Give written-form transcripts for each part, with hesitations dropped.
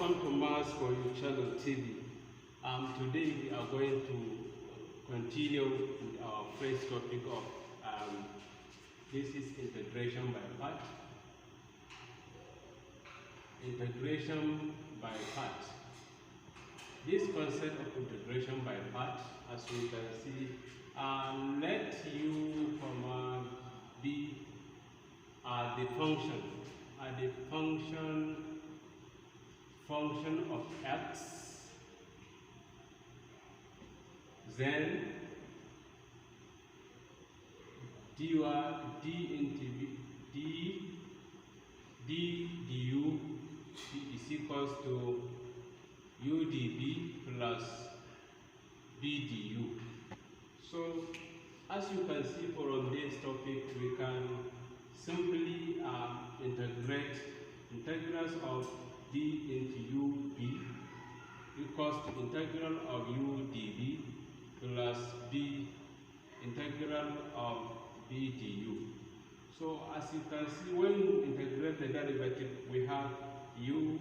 welcome to Maths for You Channel TV. Today we are going to continue with our first topic of this is integration by part. Integration by part. This concept of integration by part, as we can see, let U, B are the function of x, then d into d du is equals to u db plus b du. So as you can see from this topic, we can simply integrate integrals of d into ub equals to integral of u db plus b integral of b du. So as you can see, when you integrate the derivative, we have ub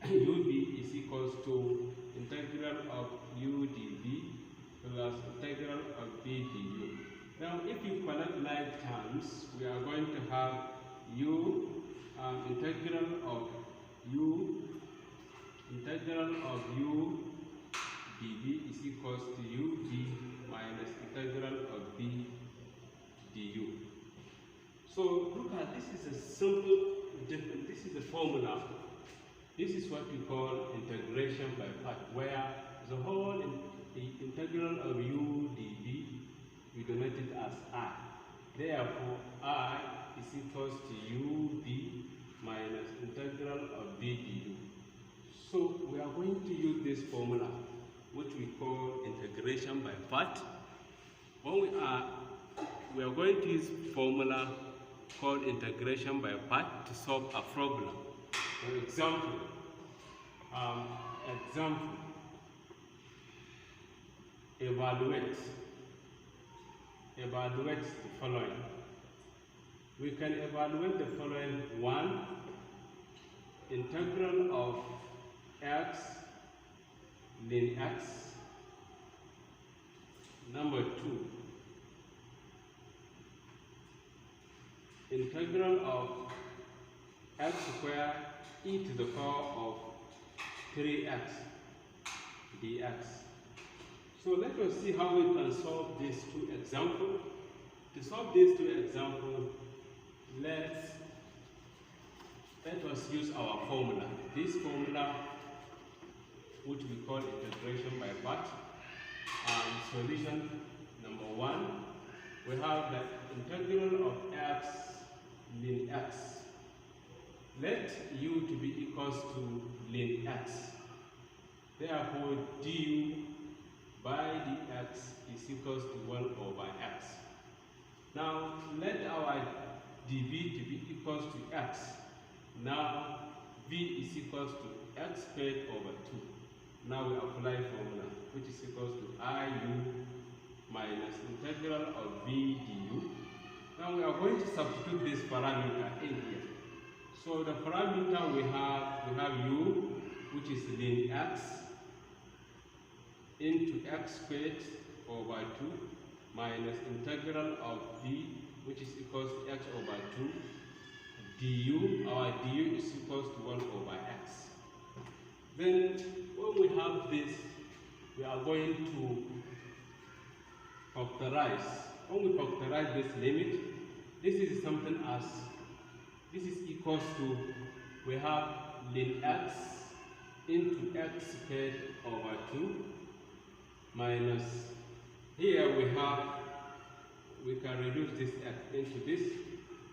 is equals to integral of u db plus integral of b du. Now if you connect like terms, we are going to have integral of u db is equals to ub minus integral of b du. So look at this, is a simple difference. This is a formula. This is what we call integration by part, where the whole integral of u db we denote it as I. Therefore, I is equals to ub minus integral of b du. So we are going to use this formula, which we call integration by part. When we are going to use formula called integration by part to solve a problem. For example, evaluate the following. We can evaluate the following: 1, integral of x ln x. Number 2, integral of x squared e to the power of 3x dx. So let us see how we can solve these two examples. To solve these two examples, let us use our formula. This formula, which we call integration by part. Solution number 1, we have the integral of x ln x. Let u to be equals to ln x. Therefore, du by dx is equals to 1 over x. Now let our dv to be equals to x. Now v is equals to x squared over 2. Now we apply formula, which is equals to iu minus integral of v du. Now we are going to substitute this parameter in here. So the parameter we have u, which is ln x, into x squared over 2 minus integral of v, which is equals to x over 2 du. Our du is equals to 1 over x. Then when we have this, we are going to factorize. When we factorize this limit, this is something as, this is equals to, we have ln x into x squared over 2 minus, here we can reduce this x into this,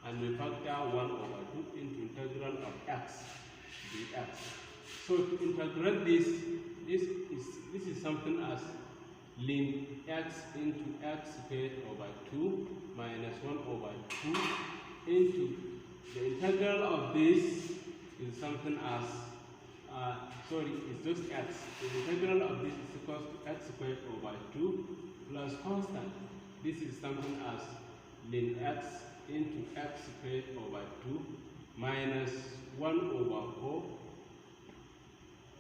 and we factor 1 over 2 into integral of x dx. So to integrate this is something as ln x into x squared over 2 minus 1 over 2 into the integral of this is something as it's just x. The integral of this is equals to x squared over 2 plus constant. This is something as ln x into x squared over 2 minus 1 over 4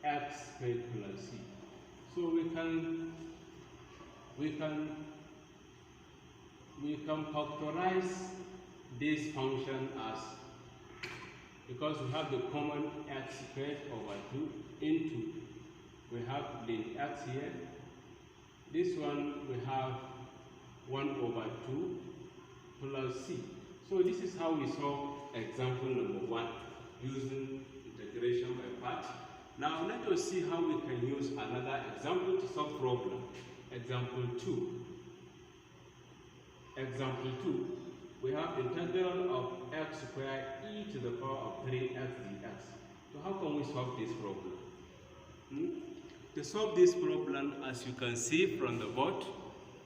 x squared plus c. So we can factorize this function as, because we have the common x squared over 2 into, we have ln x here. This one we have 1 over 2 plus c. So this is how we solve example number 1 using integration by part. Now let us see how we can use another example to solve problem. Example 2. Example 2. We have integral of x squared e to the power of 3x dx. So how can we solve this problem? To solve this problem, as you can see from the board,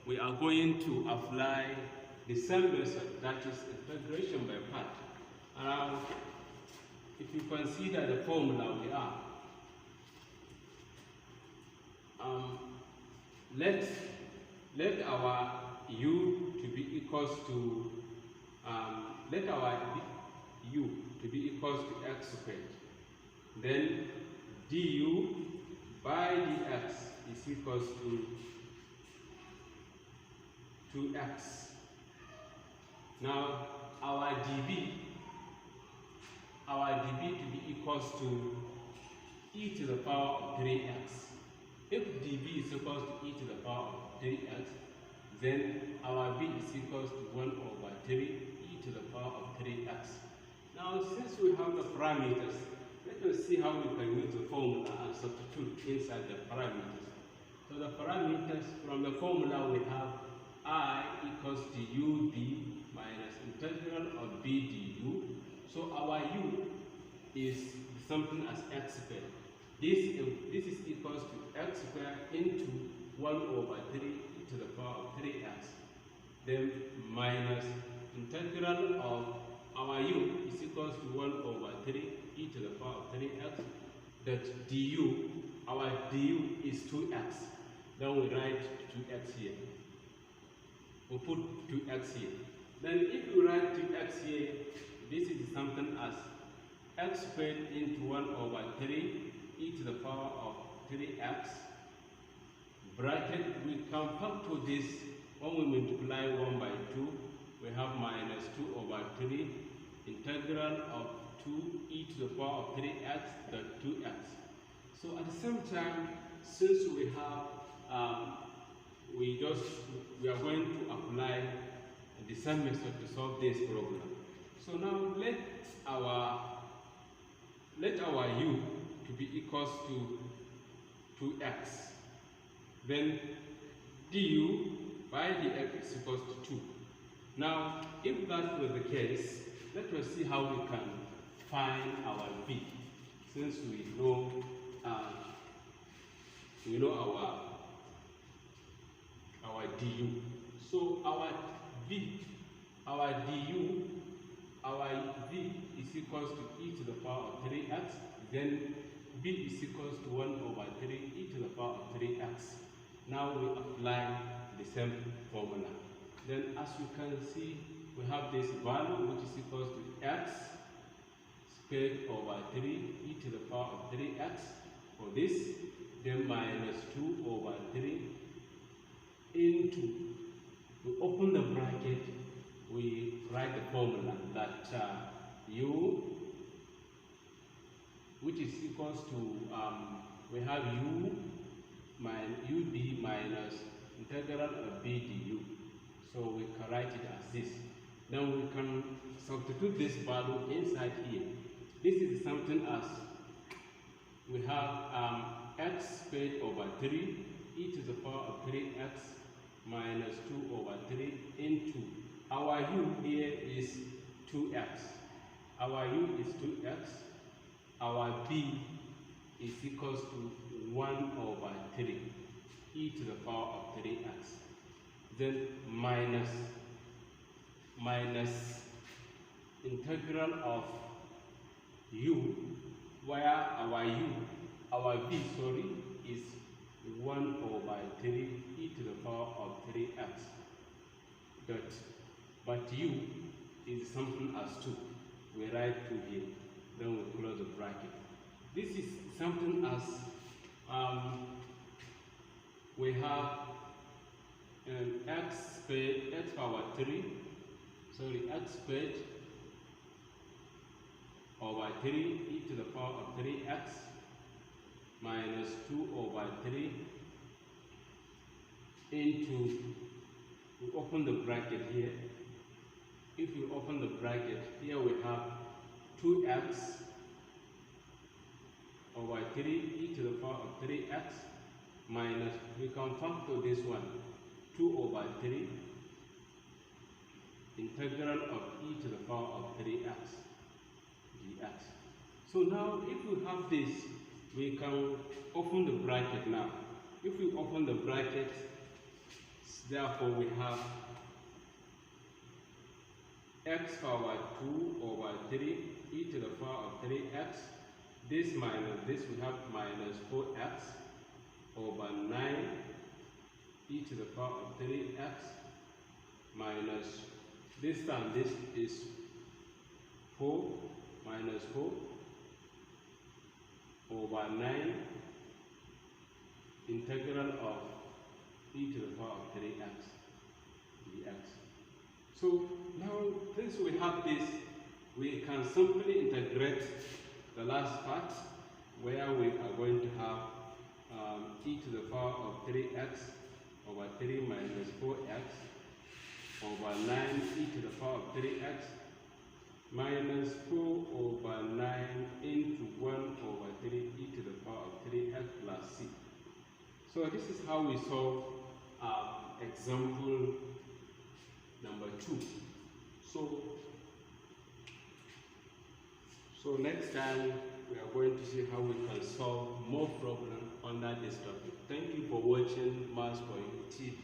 we are going to apply the same method, that is integration by part. Now, if you consider the formula we are, let our u to be equals to let our u to be equals to x squared. Then du by dx is equals to 2x. Now our db to be equals to e to the power of 3x. If db is equals to e to the power of 3x, then our b is equals to 1 over 3 e to the power of 3x. Now since we have the parameters, let us see how we can use the formula and substitute inside the parameters. So the parameters from the formula we have I equals to ub minus integral of b du. So our u is something as x squared. This is equals to x squared into 1 over 3 e to the power of 3x. Then minus integral of our u is equals to 1 over 3 e to the power of 3x. That du, our du is 2x. Then we write 2x here. We put 2x here. Then if we write 2x here, this is something as x squared into 1 over 3 e to the power of 3x. Bracket, we can factor this. When we multiply 1 by 2, we have minus 2 over 3 integral of 2 e to the power of 3x dot 2x. So at the same time, since we have we are going to apply the same method to solve this problem. So now let our u to be equals to 2x. Then du by dx is equals to 2. Now, if that was the case, let us see how we can find our b, since we know our du. So our v is equals to e to the power of 3x. Then b is equals to 1 over 3 e to the power of 3x. Now we apply the same formula. Then as you can see, we have this value which is equals to x squared over 3 e to the power of 3x for this. Then minus 2 over 3 into, we open the bracket, we write the formula that u, which is equals to, we have ub minus integral of b du. So we can write it as this. Then we can substitute this value inside here. This is something as, we have x squared over 3 e to the power of 3x minus 2 over 3 into, our u here is 2x. Our u is 2x. Our b is equals to 1 over 3 e to the power of 3x. Then minus integral of u, where our b is 1 over 3 e to the power of 3x. But u is something as 2. We write 2 here. Then we close the bracket. This is something as we have x squared, x power 3, sorry, x squared over 3 e to the power of 3x minus 2 over 3 into, we open the bracket here. If you open the bracket, here we have 2x over 3 e to the power of 3x minus, we can factor this one, 2 over 3 integral of e to the power of 3x dx. So now if we have this, we can open the bracket now. If we open the bracket, therefore we have x power 2 over 3 e to the power of 3x. This minus this, we have minus 4x over 9 e to the power of 3x minus this time, this is 4 minus 4 over 9 integral of e to the power of 3x dx. So now since we have this, we can simply integrate the last part where we are going to have e to the power of 3x over 3 minus 4x over 9 e to the power of 3x minus 4 over 9 into 1 over 3 e to the power of 3x plus c. So this is how we solve example number 2. So next time we are going to see how we can solve more problems under this topic. Thank you for watching Maths for You TV.